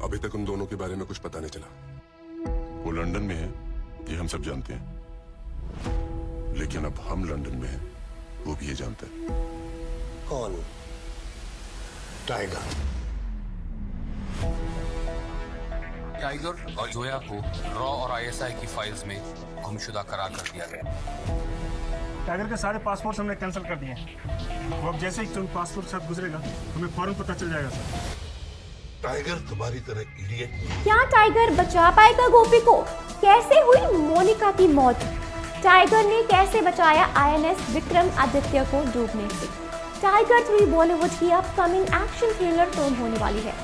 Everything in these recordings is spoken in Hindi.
अभी तक उन दोनों के बारे में कुछ पता नहीं चला। वो लंदन में है, ये हम सब जानते हैं, लेकिन अब हम लंदन में हैं, वो भी ये जानता है। कौन? टाइगर। टाइगर और जोया को रॉ और आईएसआई की फाइल्स में गुमशुदा करार कर दिया गया। टाइगर के सारे पासपोर्ट हमने कैंसिल कर दिए हैं। वो अब जैसे ही तुम पासपोर्ट साथ गुजरेगा हमें फौरन पता चल जाएगा सर। टाइगर तुम्हारी तरह इडियट। क्या टाइगर बचा पाएगा गोपी को? कैसे हुई मोनिका की मौत? टाइगर ने कैसे बचाया आईएनएस विक्रम आदित्य को डूबने से? टाइगर 3 बॉलीवुड की अपकमिंग एक्शन थ्रिलर फिल्म होने वाली है।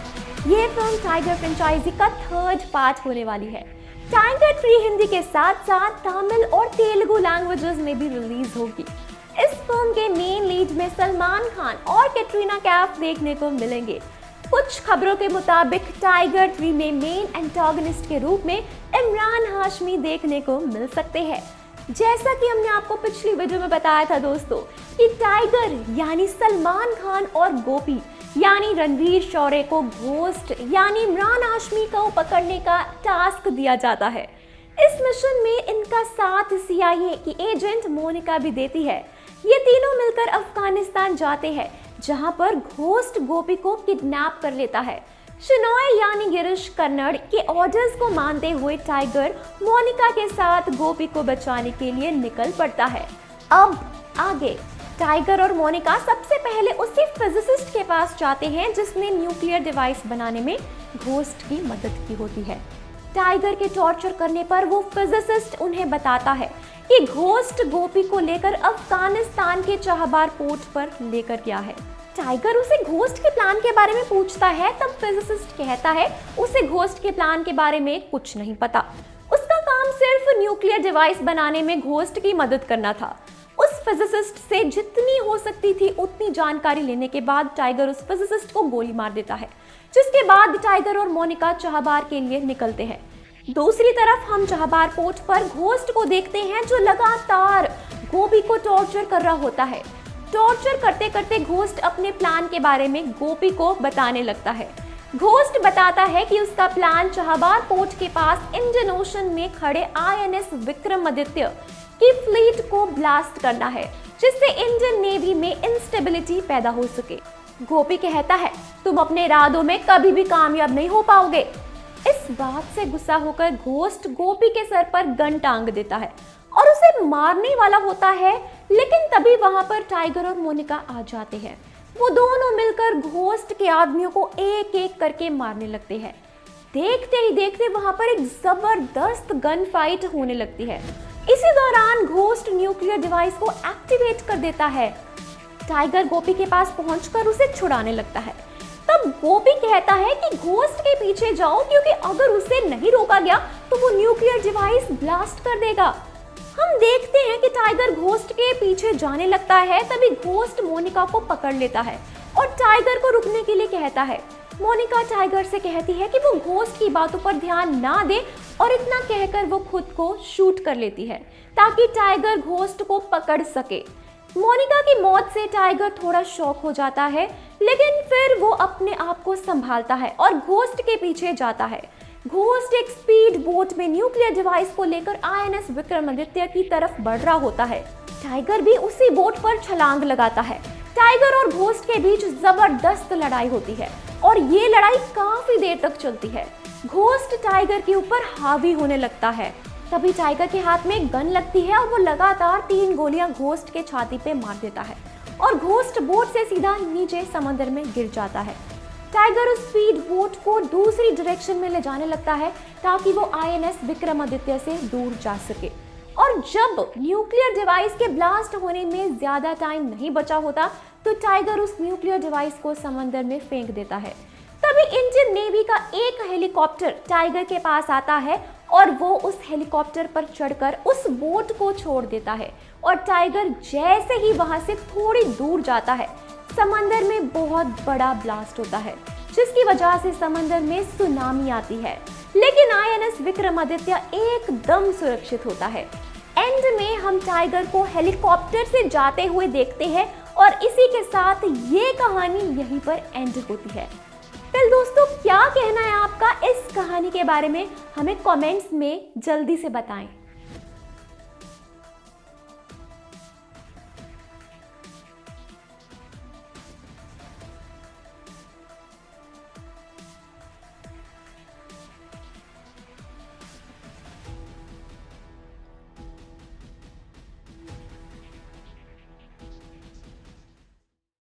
ये फिल्म टाइगर फ्रेंचाइजी का 3rd पार्ट होने वाली है। टाइगर 3 हिंदी के साथ साथ तमिल और तेलुगु लैंग्वेजेस में भी रिलीज होगी। इस फिल्म के मेन लीड में सलमान खान और कैटरीना कैफ देखने को मिलेंगे। कुछ खबरों के मुताबिक टाइगर 3 में मेन एंटागनिस्ट के रूप में इमरान हाशमी देखने को मिल सकते हैं। जैसा कि हमने आपको पिछली वीडियो में बताया था दोस्तों कि टाइगर यानी सलमान खान और गोपी यानी रणवीर शौर्य को घोस्ट यानी इमरान हाशमी को पकड़ने का टास्क दिया जाता है। इस मिशन में इनका साथ सीआईए की एजेंट मोनिका भी देती है। ये तीनों मिलकर अफगानिस्तान जाते हैं जहां पर घोस्ट गोपी को किडनैप कर लेता है। शिनॉय यानी गिरीश कर्नाड के ऑर्डर्स को मानते हुए टाइगर मोनिका के साथ गोपी को बचाने के लिए निकल पड़ता है। अब आगे टाइगर और मोनिका सबसे पहले उसी फिजिसिस्ट के पास जाते हैं जिसने न्यूक्लियर डिवाइस बनाने में घोस्ट की मदद की होती है। टाइगर के टॉर्चर करने पर वो फिजिसिस्ट उन्हें बताता है कि घोस्ट गोपी को लेकर अफगानिस्तान के चाहबार पोर्ट पर लेकर गया है। टाइगर उसे घोस्ट के प्लान के बारे में पूछता है, तब फिजिसिस्ट कहता है उसे घोस्ट के प्लान के बारे में कुछ नहीं पता। उसका काम सिर्फ न्यूक्लियर डिवाइस बनाने में घोस्ट की मदद करना था। उस फिजिसिस्ट से जितनी हो सकती थी उतनी जानकारी लेने के बाद टाइगर उस फिजिसिस्ट को गोली मार देता है, जिसके बाद टाइगर और मोनिका चाहबार के लिए निकलते हैं। दूसरी तरफ हम चाहबार पोर्ट पर घोस्ट को देखते हैं जो लगातार गोपी को टॉर्चर कर रहा होता है। टॉर्चर करते करते घोस्ट अपने प्लान के बारे में गोपी को बताने लगता है। घोस्ट बताता है कि उसका प्लान चाहबार पोर्ट के पास इंडियन ओशन में खड़े आईएनएस विक्रमादित्य की फ्लीट को ब्लास्ट करना है, जिससे इंडियन नेवी में इंस्टेबिलिटी पैदा हो सके। गोपी कहता है तुम अपने इरादों में कभी भी कामयाब नहीं हो पाओगे। इस बात से गुस्सा होकर घोस्ट गोपी के सर पर गन टांग देता है और उसे मारने वाला होता है, लेकिन तभी वहां पर टाइगर और मोनिका आ जाते हैं। वो दोनों मिलकर घोस्ट के आदमियों को एक एक करके मारने लगते हैं। देखते ही देखते वहां पर एक जबरदस्त गन फाइट होने लगती है। इसी दौरान घोस्ट न्यूक्लियर डिवाइस को एक्टिवेट कर देता है। टाइगर गोपी के पास पहुंचकर उसे छुड़ाने लगता है। तब गोपी कहता है कि घोस्ट के पीछे जाओ, क्योंकि अगर उसे नहीं रोका गया तो वो न्यूक्लियर डिवाइस ब्लास्ट कर देगा। हम देखते हैं कि टाइगर घोस्ट के पीछे जाने लगता है। तभी घोस्ट मोनिका को पकड़ लेता है और टाइगर को रुकने के लिए कहता है। मोनिका टाइगर से कहती है कि वो घोस्ट की बातों पर ध्यान ना दे और इतना कहकर वो खुद को शूट कर लेती है ताकि टाइगर घोस्ट को पकड़ सके। मोनिका की मौत से टाइगर थोड़ा शॉक हो जाता है, लेकिन फिर वो अपने आप को संभालता है और घोस्ट के पीछे जाता है। घोस्ट एक स्पीड बोट में न्यूक्लियर डिवाइस को लेकर आईएनएस विक्रमादित्य की तरफ बढ़ रहा होता है। टाइगर भी उसी बोट पर छलांग लगाता है। टाइगर और घोस्ट के बीच जबरदस्त लड़ाई होती है और ये लड़ाई काफी देर तक चलती है। घोस्ट टाइगर के ऊपर हावी होने लगता है। तभी टाइगर के हाथ में गन लगती है और वो लगातार 3 गोलियां घोस्ट के छाती पे मार देता है और घोस्ट बोट से सीधा नीचे समंदर में गिर जाता है। टाइगर उस स्पीड बोट को दूसरी डायरेक्शन में ले जाने लगता है ताकि वो आईएनएस विक्रमादित्य से दूर जा सके। और जब न्यूक्लियर डिवाइस के ब्लास्ट होने में ज्यादा टाइम नहीं बचा होता तो टाइगर उस न्यूक्लियर डिवाइस को समंदर में फेंक देता है। तभी इंडियन नेवी का एक हेलीकॉप्टर टाइगर के पास आता है और वो उस हेलीकॉप्टर पर चढ़कर उस बोट को छोड़ देता है और टाइगर जैसे ही वहां से थोड़ी दूर जाता है समंदर में बहुत बड़ा ब्लास्ट होता है, जिसकी वजह से समंदर में सुनामी आती है। लेकिन आईएनएस विक्रमादित्य एकदम सुरक्षित होता है। एंड में हम टाइगर को हेलीकॉप्टर से जाते हुए देखते हैं और इसी के साथ ये कहानी यहीं पर एंड होती है। फिर दोस्तों क्या कहना है आपका इस कहानी के बारे में, हमें कमेंट्स में जल्दी से बताएं।